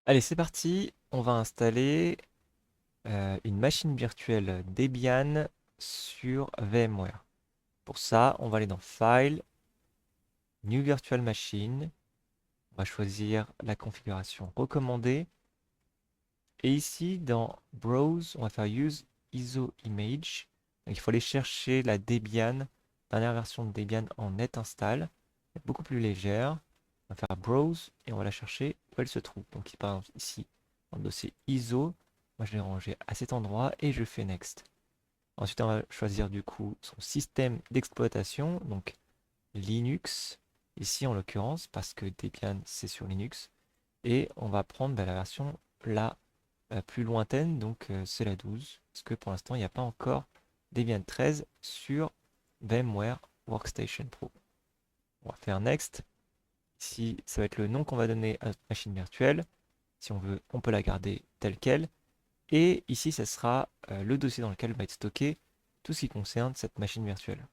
Allez, c'est parti. On va installer une machine virtuelle Debian sur VMware. Pour ça, on va aller dans File, New Virtual Machine. On va choisir la configuration recommandée. Et ici, dans Browse, on va faire Use ISO Image. Donc, il faut aller chercher la Debian, dernière version de Debian en net install. Elle est beaucoup plus légère. On va faire Browse et on va la chercher où elle se trouve. Donc, par exemple, ici, dans le dossier ISO, moi je l'ai rangé à cet endroit et je fais Next. Ensuite, on va choisir du coup son système d'exploitation, donc Linux, ici en l'occurrence, parce que Debian c'est sur Linux. Et on va prendre la version la plus lointaine, donc c'est la 12, parce que pour l'instant, il n'y a pas encore Debian 13 sur VMware Workstation Pro. On va faire Next. Ici, ça va être le nom qu'on va donner à notre machine virtuelle. Si on veut, on peut la garder telle qu'elle. Et ici, ça sera le dossier dans lequel va être stocké tout ce qui concerne cette machine virtuelle.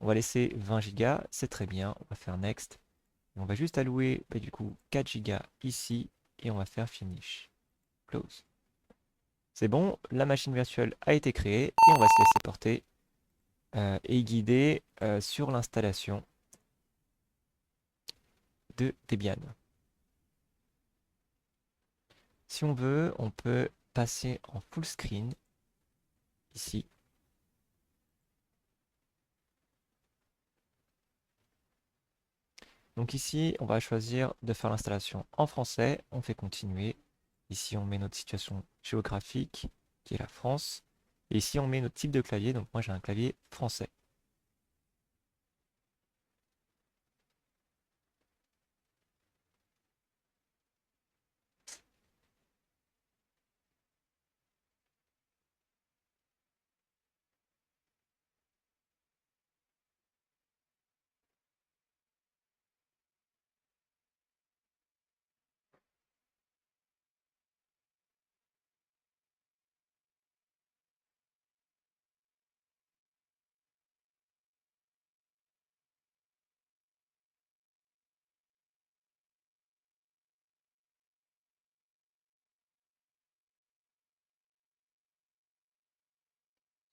On va laisser 20 Go, c'est très bien. On va faire Next. Et on va juste allouer du coup 4 Go ici et on va faire Finish. Close. C'est bon, la machine virtuelle a été créée et on va se laisser porter et guider sur l'installation de Debian. Si on veut, on peut passer en full screen ici. Donc ici, on va choisir de faire l'installation en français. On fait continuer. Ici, on met notre situation géographique qui est la France. Et ici, on met notre type de clavier. Donc moi, j'ai un clavier français.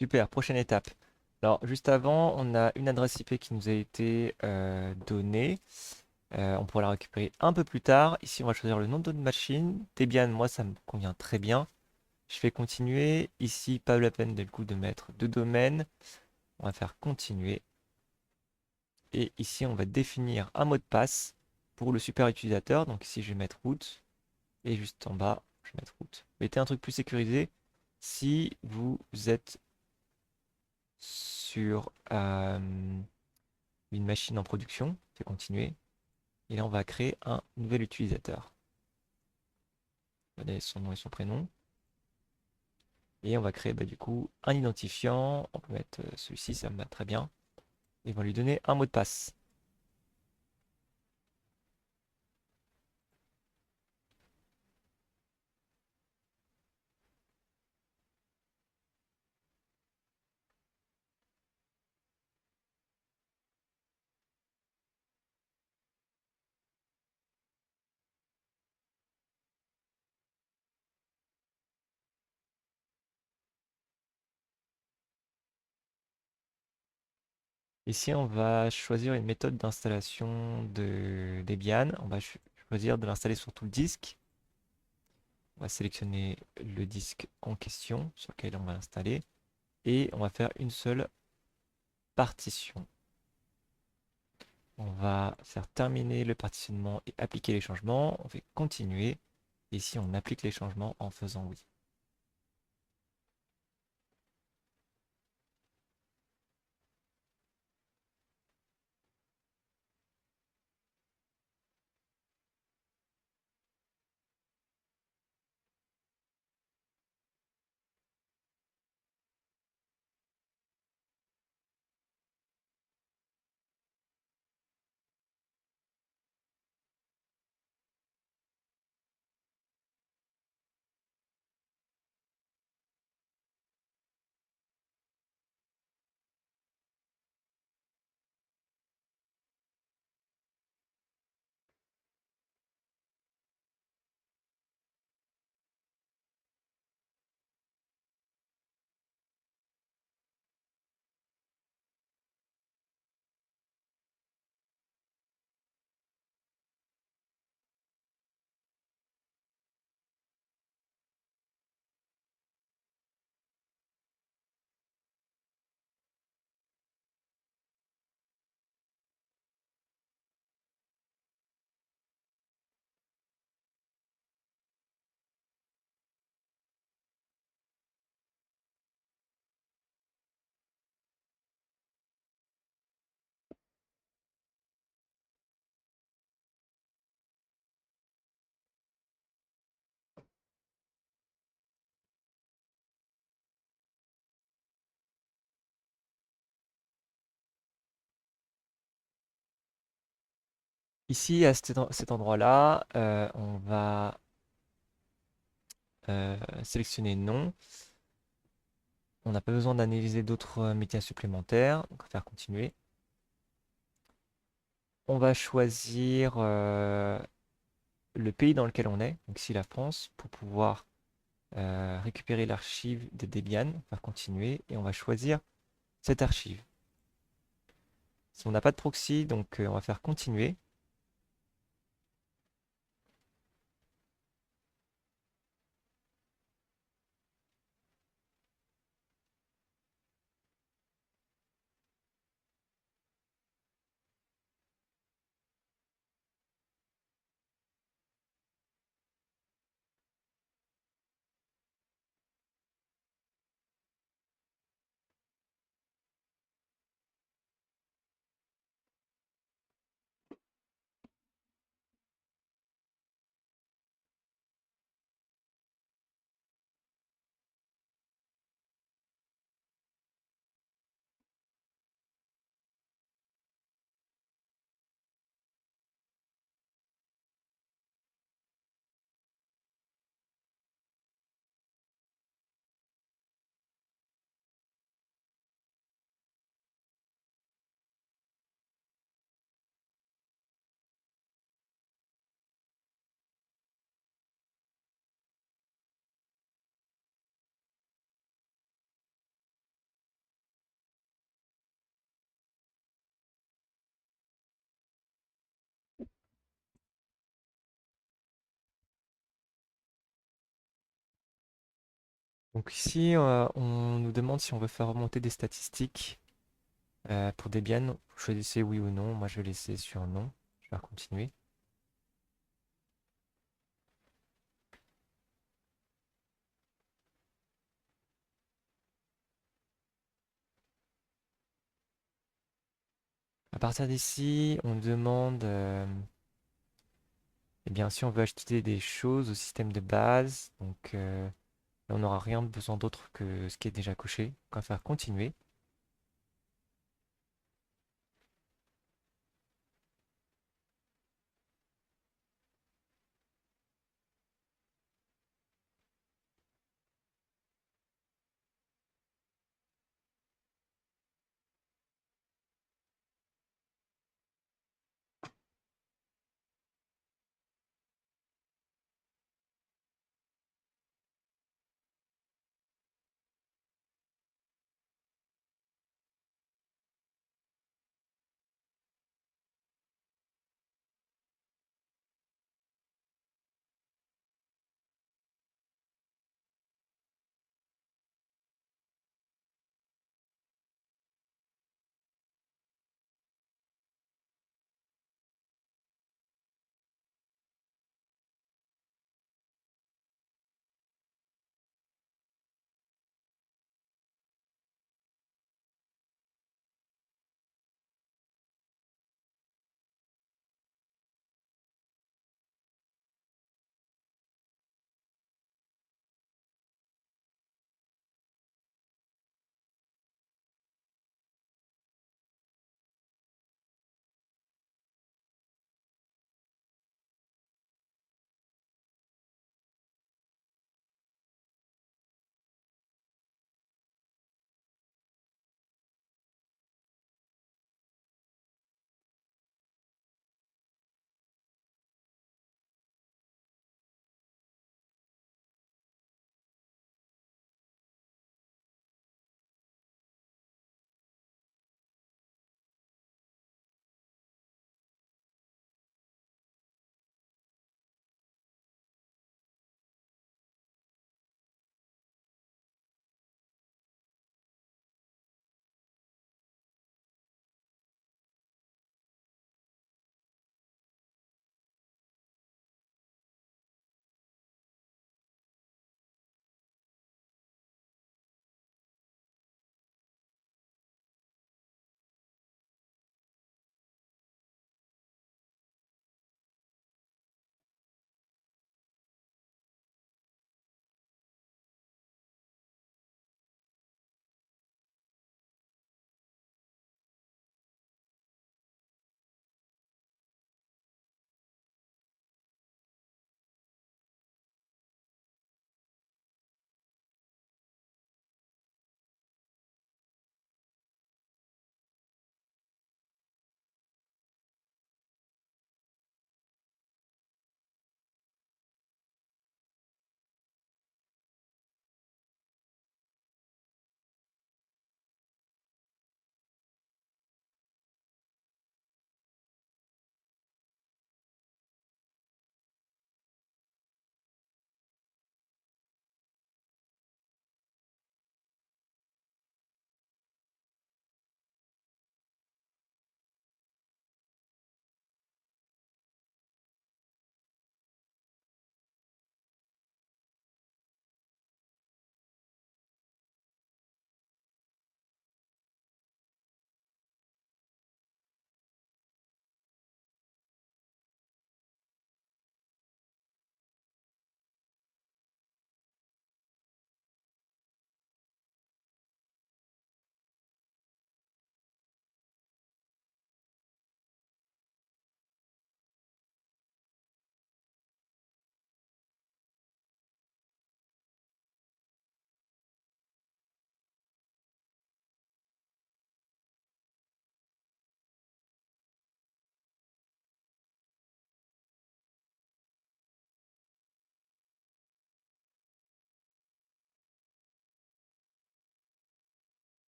Super, prochaine étape. Alors, juste avant, on a une adresse IP qui nous a été donnée. On pourra la récupérer un peu plus tard. Ici, on va choisir le nom de notre machine. Debian, moi, ça me convient très bien. Je fais continuer. Ici, pas la peine du coup de mettre de domaine. On va faire continuer. Et ici, on va définir un mot de passe pour le super utilisateur. Donc ici, je vais mettre root. Et juste en bas, je vais mettre root. Mettez un truc plus sécurisé si vous êtes sur une machine en production. Je fais continuer. Et là, on va créer un nouvel utilisateur. On va donner son nom et son prénom. Et on va créer du coup un identifiant. On peut mettre celui-ci, ça me va très bien. Et on va lui donner un mot de passe. Ici, on va choisir une méthode d'installation de Debian. On va choisir de l'installer sur tout le disque. On va sélectionner le disque en question sur lequel on va l'installer. Et on va faire une seule partition. On va faire terminer le partitionnement et appliquer les changements. On fait continuer. Et ici, on applique les changements en faisant oui. Ici, à cet endroit-là, on va sélectionner non. On n'a pas besoin d'analyser d'autres médias supplémentaires. Donc, on va faire continuer. On va choisir le pays dans lequel on est, donc ici la France, pour pouvoir récupérer l'archive de Debian, faire continuer, et on va choisir cette archive. Si on n'a pas de proxy, donc on va faire continuer. Donc ici, on nous demande si on veut faire remonter des statistiques pour Debian. Vous choisissez oui ou non. Moi, je vais laisser sur non. Je vais faire continuer. À partir d'ici, on demande eh bien, si on veut ajouter des choses au système de base. Donc là, on n'aura rien besoin d'autre que ce qui est déjà coché. On va faire continuer.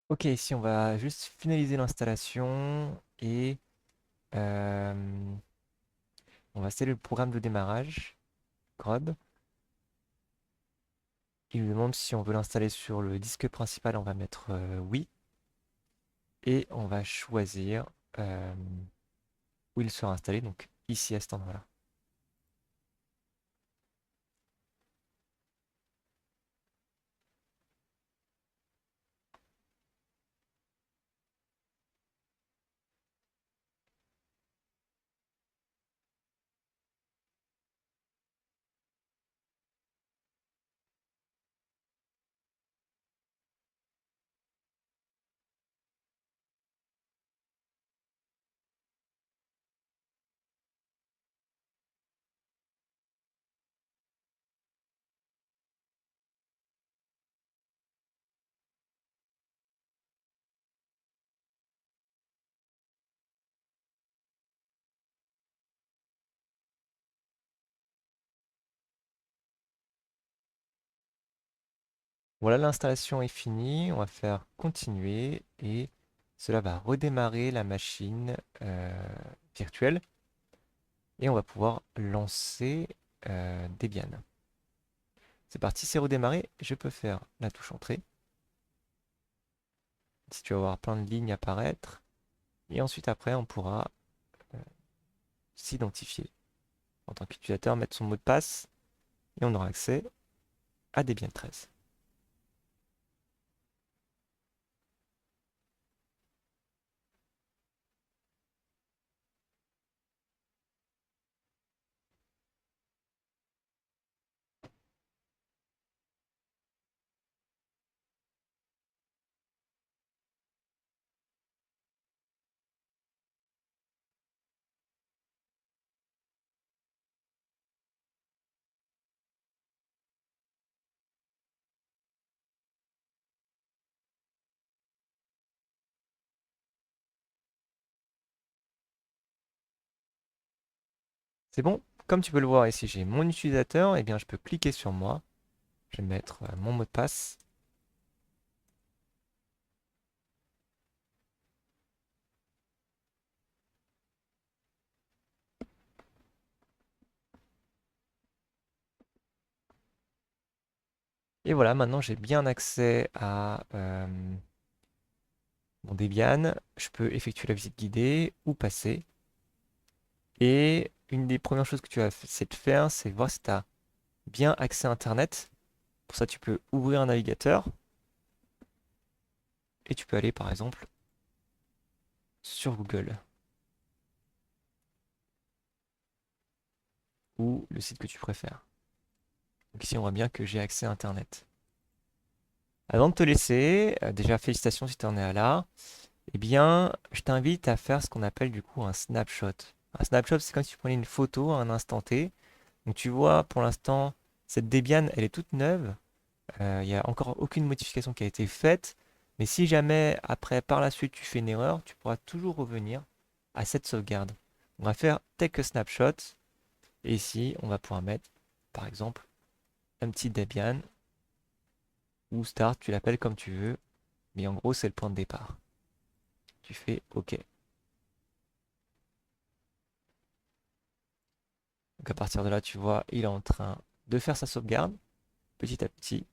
Ok, ici on va juste finaliser l'installation et euh, on va installer le programme de démarrage, Grub. Il nous demande si on veut l'installer sur le disque principal, on va mettre oui. Et on va choisir euh, où il sera installé, donc ici à cet endroit-là. Voilà, l'installation est finie. On va faire continuer et cela va redémarrer la machine virtuelle et on va pouvoir lancer Debian. C'est parti, c'est redémarré. Je peux faire la touche entrée. Si tu vas voir plein de lignes apparaître. Et ensuite, après, on pourra euh, s'identifier en tant qu'utilisateur, mettre son mot de passe et on aura accès à Debian 13. C'est bon, comme tu peux le voir ici, j'ai mon utilisateur, et bien je peux cliquer sur moi, je vais mettre mon mot de passe, et voilà, maintenant j'ai bien accès à mon Debian, je peux effectuer la visite guidée ou passer, et une des premières choses que tu vas c'est de faire, c'est voir si tu as bien accès à Internet. Pour ça, tu peux ouvrir un navigateur, et tu peux aller par exemple sur Google, ou le site que tu préfères. Donc ici, on voit bien que j'ai accès à Internet. Avant de te laisser, déjà félicitations si tu en es à là. Eh bien, je t'invite à faire ce qu'on appelle du coup un snapshot. Un snapshot, c'est comme si tu prenais une photo à un instant T. Donc tu vois, pour l'instant, cette Debian, elle est toute neuve. Il n'y a encore aucune modification qui a été faite. Mais si jamais, après, par la suite, tu fais une erreur, tu pourras toujours revenir à cette sauvegarde. On va faire take a snapshot. Et ici, on va pouvoir mettre, par exemple, un petit Debian ou start, tu l'appelles comme tu veux. Mais en gros, c'est le point de départ. Tu fais OK. Donc à partir de là, tu vois, il est en train de faire sa sauvegarde petit à petit.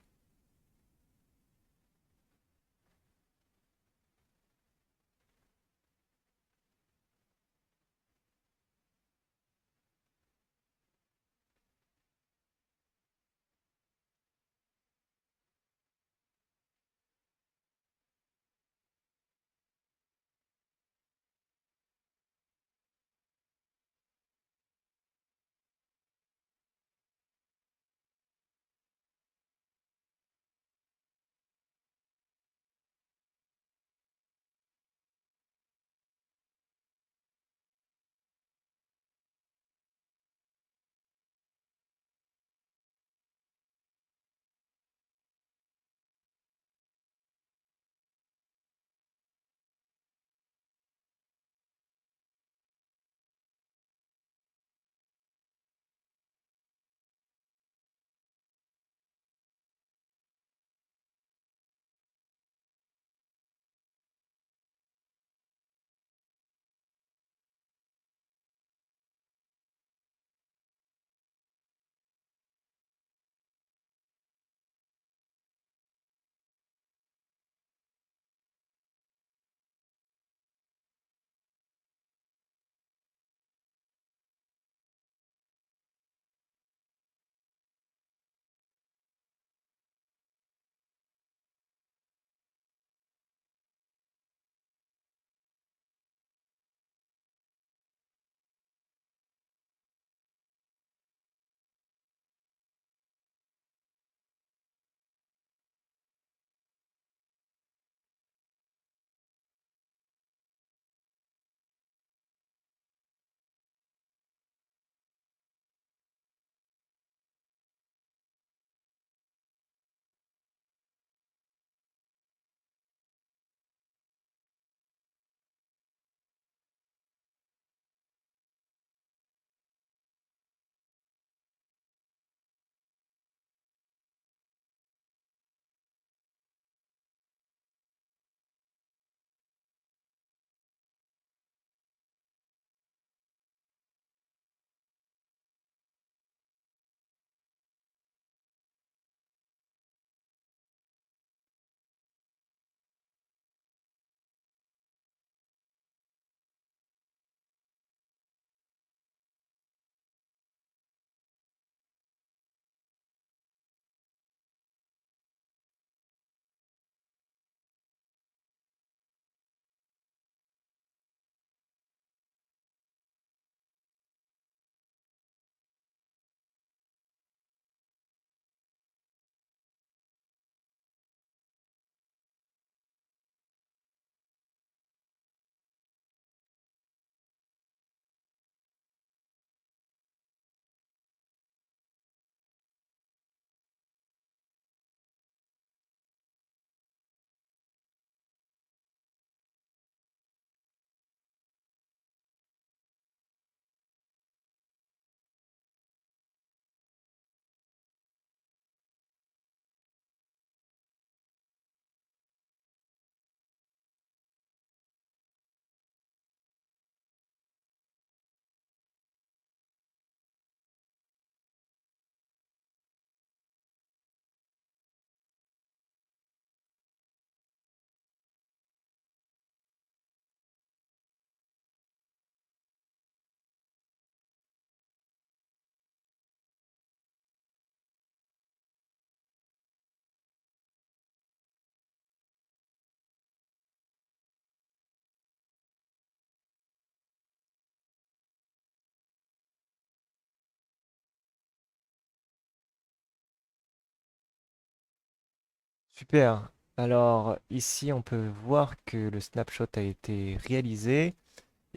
Super. Alors ici, on peut voir que le snapshot a été réalisé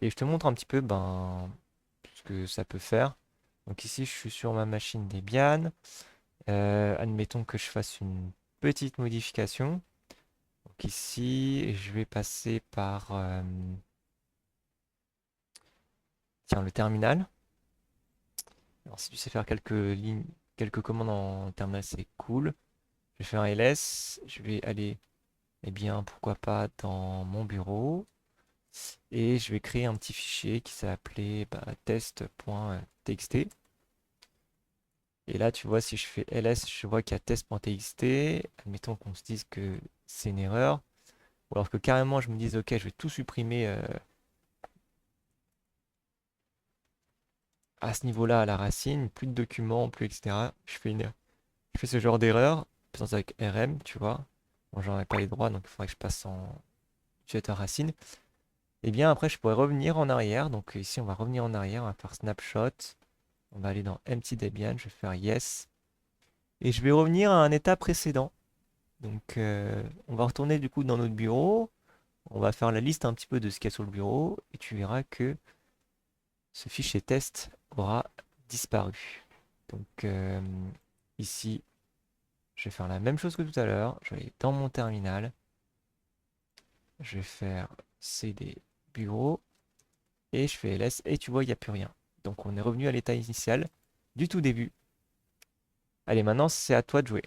et je te montre un petit peu ce que ça peut faire. Donc ici, je suis sur ma machine Debian. Admettons que je fasse une petite modification. Donc ici, je vais passer par tiens, le terminal. Alors si tu sais faire quelques lignes, quelques commandes en terminal, c'est cool. Je vais faire un ls. Je vais aller, eh bien, pourquoi pas dans mon bureau. Et je vais créer un petit fichier qui s'appelait test.txt. Et là, tu vois, si je fais ls, je vois qu'il y a test.txt. Admettons qu'on se dise que c'est une erreur. Ou alors que carrément, je me dise, ok, je vais tout supprimer à ce niveau-là, à la racine. Plus de documents, plus etc. Je fais ce genre d'erreur. Faisant ça avec rm, tu vois. Bon, j'en ai pas les droits, donc il faudrait que je passe en utilisateur racine. Et bien après, je pourrais revenir en arrière. Donc ici, on va revenir en arrière. On va faire snapshot. On va aller dans Empty Debian. Je vais faire Yes. Et je vais revenir à un état précédent. Donc on va retourner du coup dans notre bureau. On va faire la liste un petit peu de ce qu'il y a sur le bureau. Et tu verras que ce fichier test aura disparu. Donc ici, je vais faire la même chose que tout à l'heure. Je vais aller dans mon terminal. Je vais faire cd bureau. Et je fais ls. Et tu vois, il n'y a plus rien. Donc on est revenu à l'état initial du tout début. Allez, maintenant c'est à toi de jouer.